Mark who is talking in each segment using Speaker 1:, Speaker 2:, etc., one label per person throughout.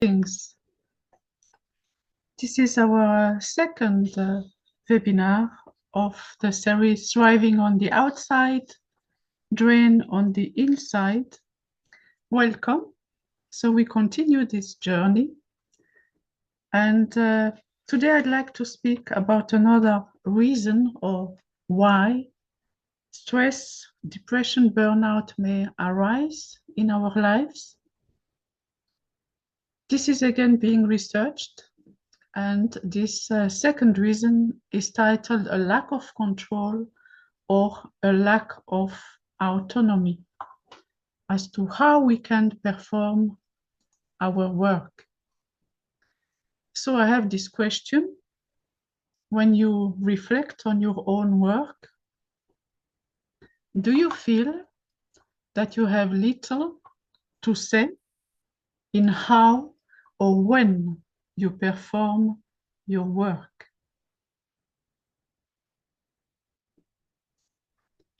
Speaker 1: things. This is our second webinar of the series Thriving on the Outside, Drain on the Inside. Welcome. So we continue this journey. And today I'd like to speak about another reason or why stress, depression, burnout may arise in our lives. This is again being researched. And this second reason is titled a lack of control or a lack of autonomy as to how we can perform our work. So I have this question. When you reflect on your own work, do you feel that you have little to say in how or when you perform your work?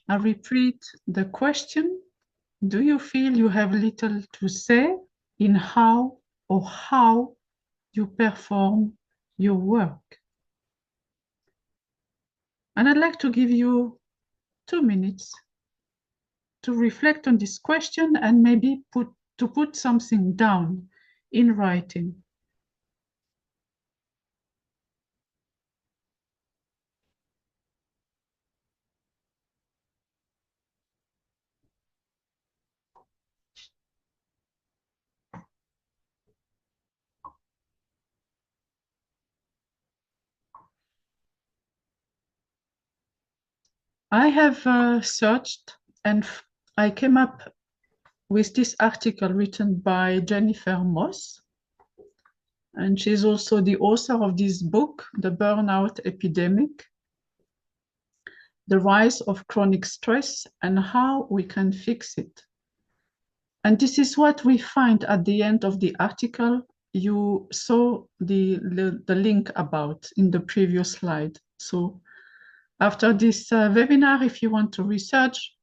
Speaker 1: I repeat the question. Do you feel you have little to say in how or how you perform your work? And I'd like to give you 2 minutes to reflect on this question and maybe put something down in writing. I have searched and I came up with this article written by Jennifer Moss. And she's also the author of this book, The Burnout Epidemic, The Rise of Chronic Stress and How We Can Fix It. And this is what we find at the end of the article. You saw the link about in the previous slide. So after this webinar, if you want to research,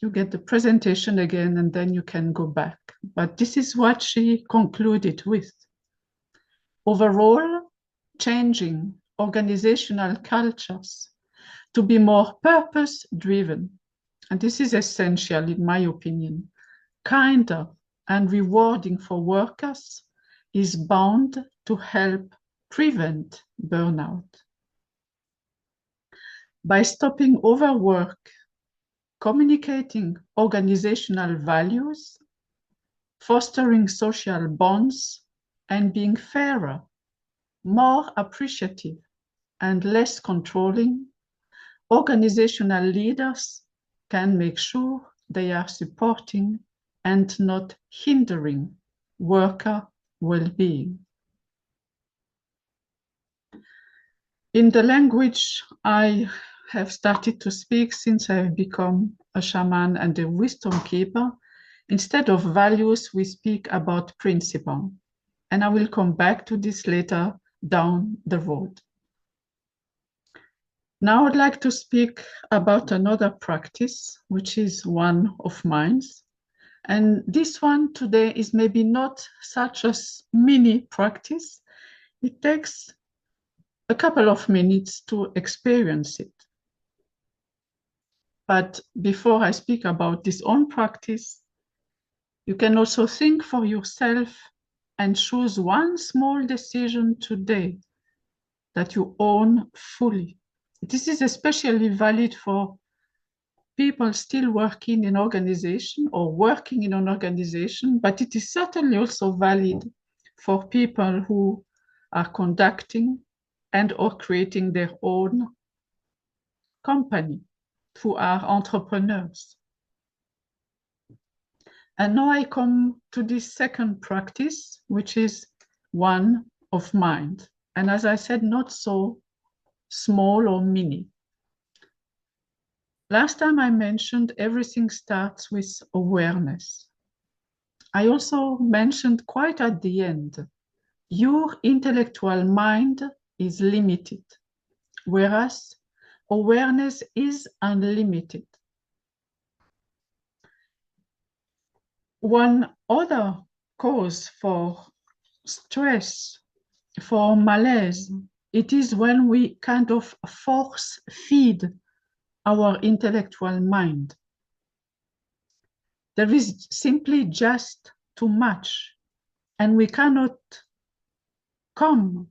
Speaker 1: you get the presentation again and then you can go back. But this is what she concluded with. Overall, changing organizational cultures to be more purpose-driven. And this is essential, in my opinion. Kinder and rewarding for workers is bound to help prevent burnout. By stopping overwork, communicating organizational values, fostering social bonds, and being fairer, more appreciative, and less controlling, organizational leaders can make sure they are supporting and not hindering worker well-being. In the language I have started to speak since I have become a shaman and a wisdom keeper, instead of values, we speak about principle. And I will come back to this later down the road. Now I'd like to speak about another practice, which is one of mine. And this one today is maybe not such a mini practice. It takes a couple of minutes to experience it. But before I speak about this own practice, you can also think for yourself and choose one small decision today that you own fully. This is especially valid for people still working in organization or working in an organization, but it is certainly also valid for people who are conducting and or creating their own company, who are entrepreneurs. And now I come to this second practice, which is one of mind. And as I said, not so small or mini. Last time I mentioned everything starts with awareness. I also mentioned quite at the end, your intellectual mind is limited, whereas awareness is unlimited. One other cause for stress, for malaise, it is when we kind of force feed our intellectual mind. There is simply just too much, and we cannot come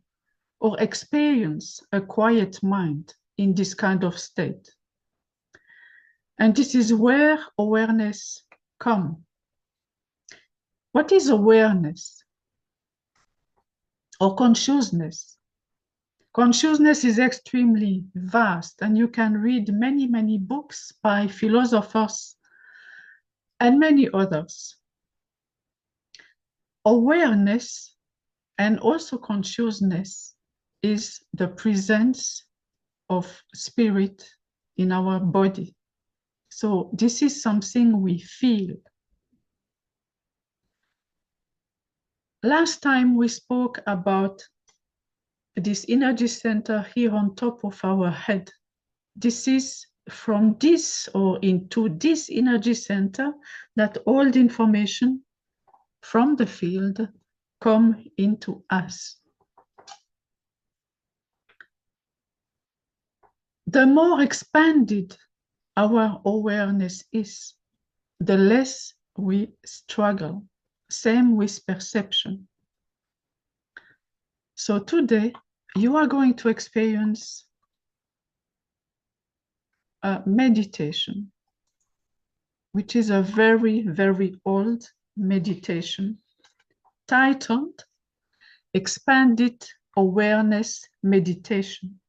Speaker 1: or experience a quiet mind in this kind of state. And this is where awareness comes. What is awareness or consciousness? Consciousness is extremely vast, and you can read many, many books by philosophers and many others. Awareness and also consciousness is the presence of spirit in our body. So this is something we feel. Last time we spoke about this energy center here on top of our head. This is from this or into this energy center that all the information from the field come into us. The more expanded our awareness is, the less we struggle. Same with perception. So today, you are going to experience a meditation, which is a very, very old meditation titled Expanded Awareness Meditation.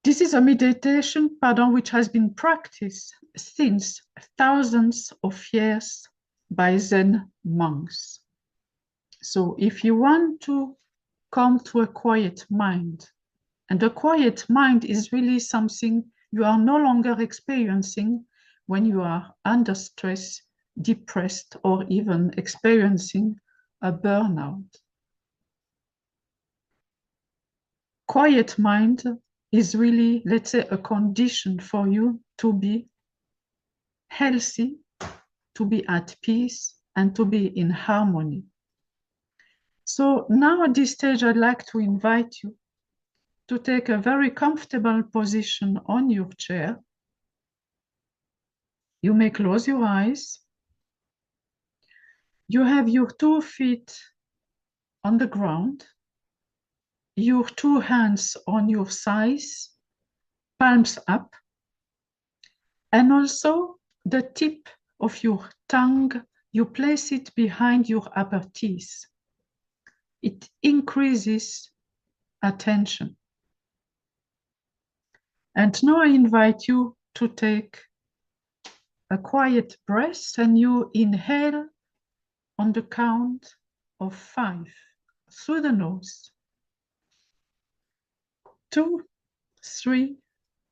Speaker 1: This is a meditation, which has been practiced since thousands of years by Zen monks. So if you want to come to a quiet mind, and a quiet mind is really something you are no longer experiencing when you are under stress, depressed, or even experiencing a burnout. Quiet mind is really, let's say, a condition for you to be healthy, to be at peace, and to be in harmony. So now at this stage, I'd like to invite you to take a very comfortable position on your chair. You may close your eyes. You have your 2 feet on the ground, your 2 hands on your thighs, palms up, and also the tip of your tongue, you place it behind your upper teeth. It increases attention. And now I invite you to take a quiet breath, and you inhale on the count of 5 through the nose. 2, 3,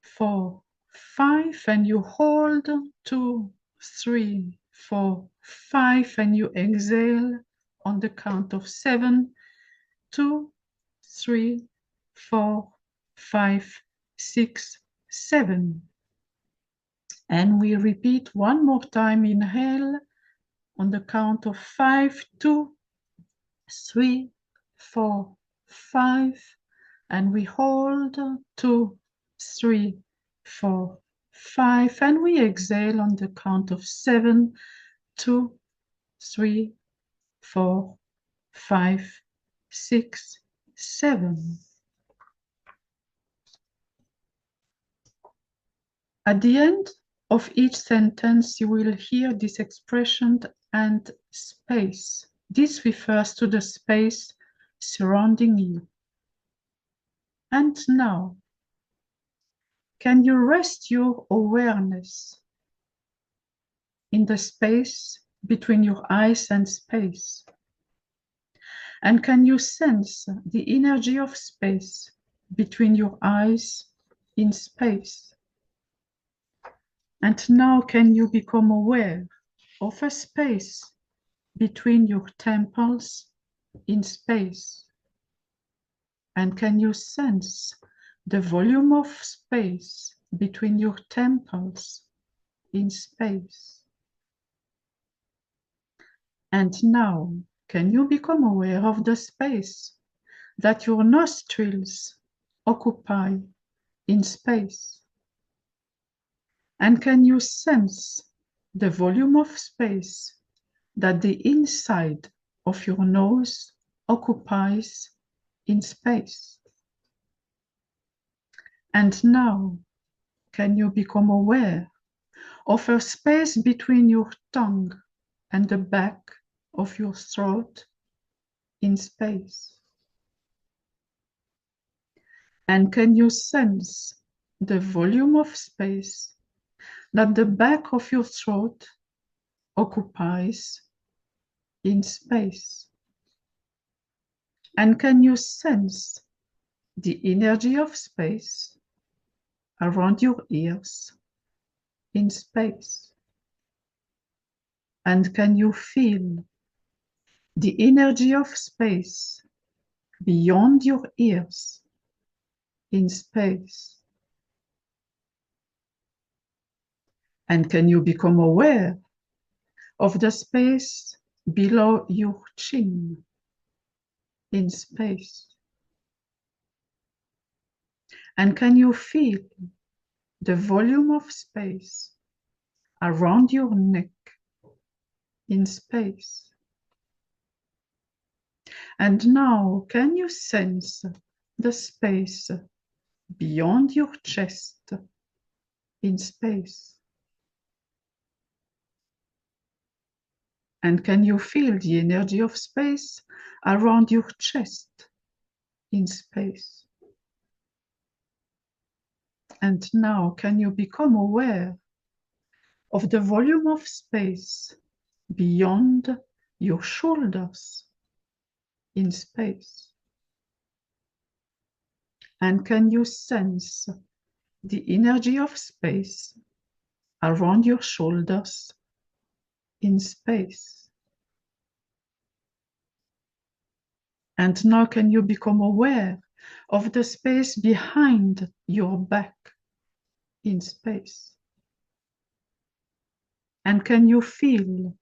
Speaker 1: 4, 5, and you hold 2, 3, 4, 5, and you exhale on the count of 7, 2, 3, 4, 5, 6, 7. And we repeat one more time. Inhale on the count of 5, 2, 3, 4, 5, and we hold 2, 3, 4, 5, and we exhale on the count of 7, 2, 3, 4, 5, 6, 7. At the end of each sentence, you will hear this expression "and space." This refers to the space surrounding you. And now, can you rest your awareness in the space between your eyes and space? And can you sense the energy of space between your eyes in space? And now can you become aware of a space between your temples in space? And can you sense the volume of space between your temples in space? And now, can you become aware of the space that your nostrils occupy in space? And can you sense the volume of space that the inside of your nose occupies in space? And now, can you become aware of a space between your tongue and the back of your throat in space? And can you sense the volume of space that the back of your throat occupies in space? And can you sense the energy of space around your ears in space? And can you feel the energy of space beyond your ears in space? And can you become aware of the space below your chin in space? And can you feel the volume of space around your neck in space? And now, can you sense the space beyond your chest in space? And can you feel the energy of space around your chest in space? And now, can you become aware of the volume of space beyond your shoulders in space? And can you sense the energy of space around your shoulders in space? And now, can you become aware of the space behind your back in space? And can you feel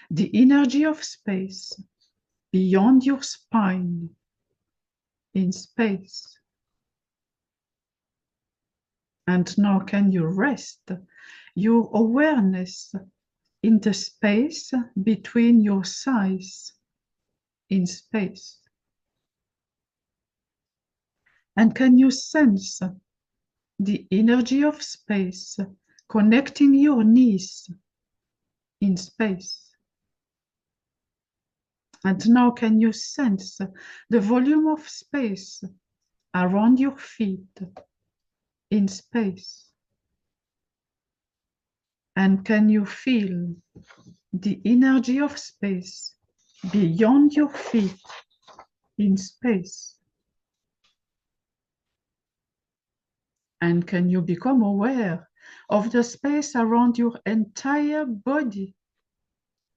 Speaker 1: the energy of space beyond your spine in space? And now, can you rest your awareness in the space between your thighs in space? And can you sense the energy of space connecting your knees in space? And now, can you sense the volume of space around your feet in space? And can you feel the energy of space beyond your feet in space? And can you become aware of the space around your entire body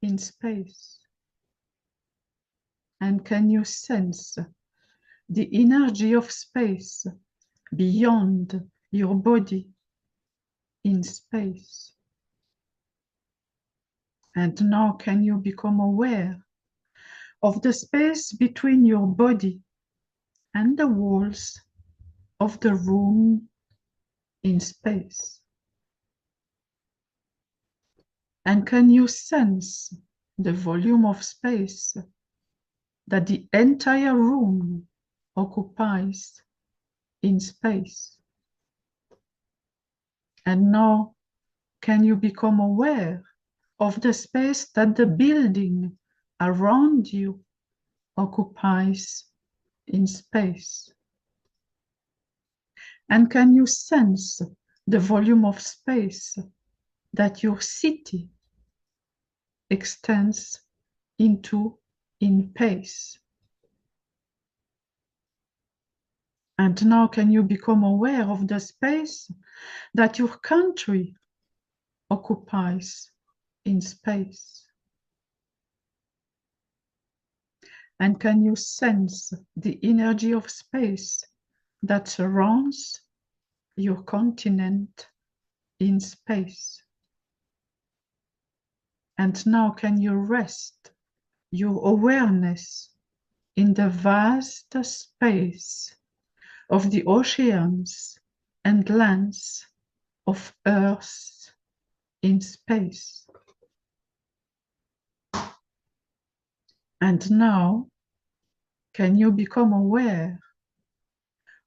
Speaker 1: in space? And can you sense the energy of space beyond your body in space? And now, can you become aware of the space between your body and the walls of the room in space? And can you sense the volume of space that the entire room occupies in space? And now, can you become aware of the space that the building around you occupies in space? And can you sense the volume of space that your city extends into in pace? And now, can you become aware of the space that your country occupies in space? And can you sense the energy of space that surrounds your continent in space? And now, can you rest your awareness in the vast space of the oceans and lands of Earth in space. And now, can you become aware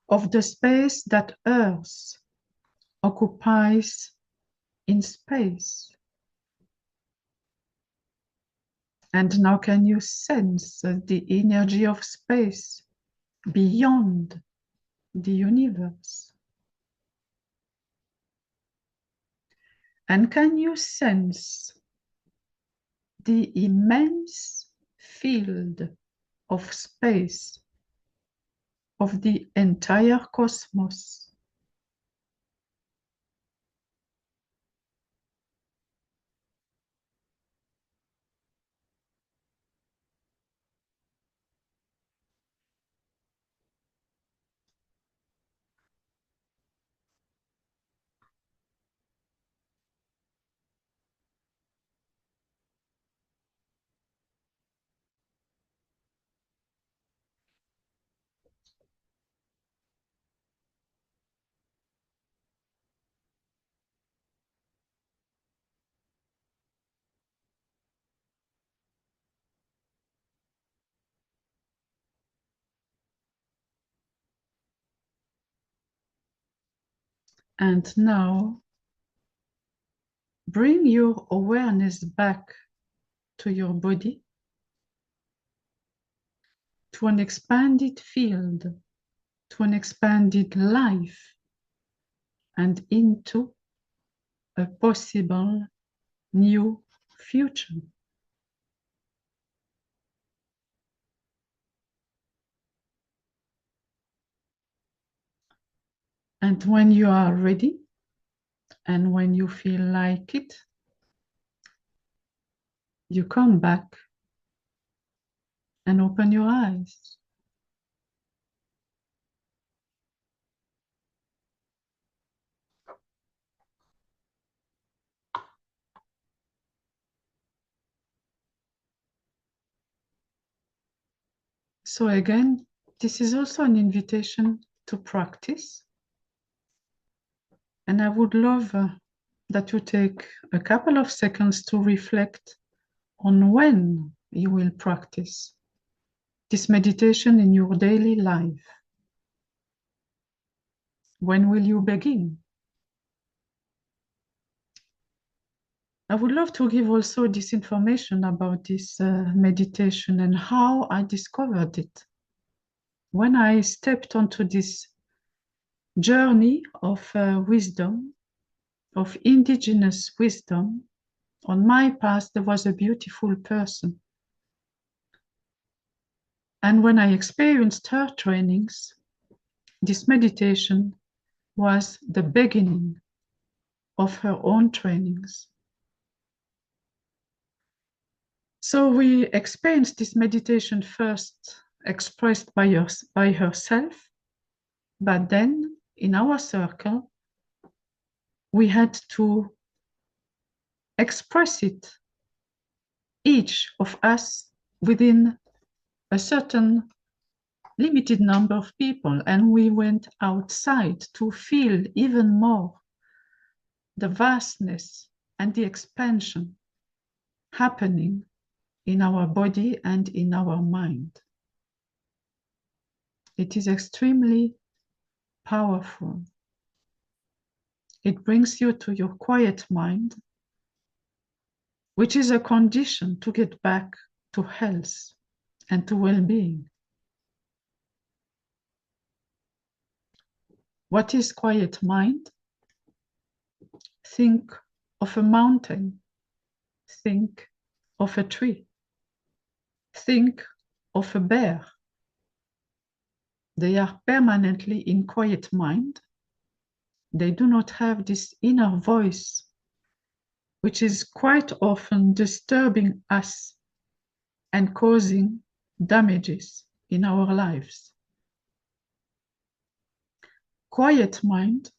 Speaker 1: of the space that Earth occupies in space? And now can you sense the energy of space beyond the universe? And can you sense the immense field of space of the entire cosmos? And now bring your awareness back to your body, to an expanded field, to an expanded life, and into a possible new future. And when you are ready, and when you feel like it, you come back and open your eyes. So again, this is also an invitation to practice. And I would love that you take a couple of seconds to reflect on when you will practice this meditation in your daily life. When will you begin? I would love to give also this information about this meditation and how I discovered it. When I stepped onto this journey of wisdom, of indigenous wisdom, on my path there was a beautiful person. And when I experienced her trainings, this meditation was the beginning of her own trainings. So we experienced this meditation first expressed by herself, but then in our circle, we had to express it, each of us within a certain limited number of people, and we went outside to feel even more the vastness and the expansion happening in our body and in our mind. It is extremely powerful. It brings you to your quiet mind, which is a condition to get back to health and to well-being. What is quiet mind? Think of a mountain. Think of a tree. Think of a bear. They are permanently in quiet mind. They do not have this inner voice, which is quite often disturbing us and causing damages in our lives. Quiet mind,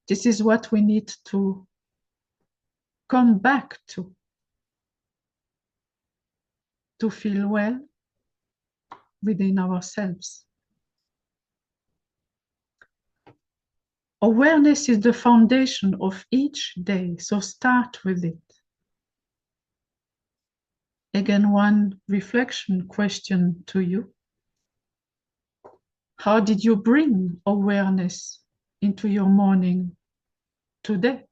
Speaker 1: this is what we need to come back to. to feel well within ourselves. Awareness is the foundation of each day, so start with it. Again, one reflection question to you. How did you bring awareness into your morning today?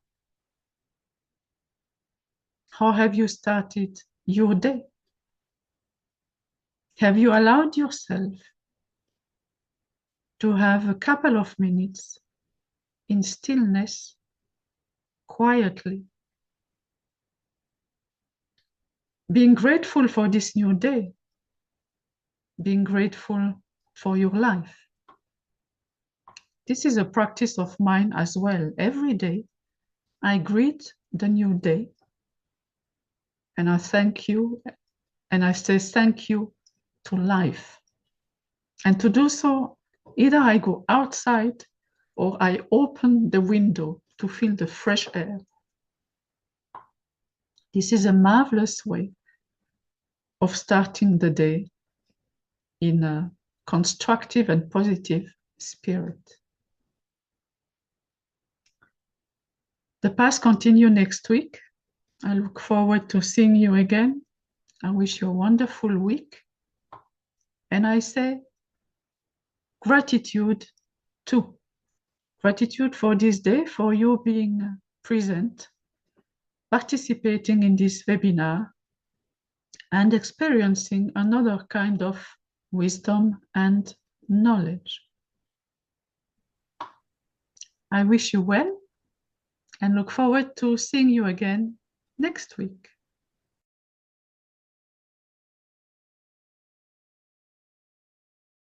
Speaker 1: How have you started your day? Have you allowed yourself to have a couple of minutes in stillness, quietly, being grateful for this new day, being grateful for your life? This is a practice of mine as well. Every day, I greet the new day and I thank you and I say thank you to life. And to do so, either I go outside or I open the window to feel the fresh air. This is a marvelous way of starting the day in a constructive and positive spirit. The path continues next week. I look forward to seeing you again. I wish you a wonderful week. And I say gratitude too. Gratitude for this day, for you being present, participating in this webinar, and experiencing another kind of wisdom and knowledge. I wish you well and look forward to seeing you again next week.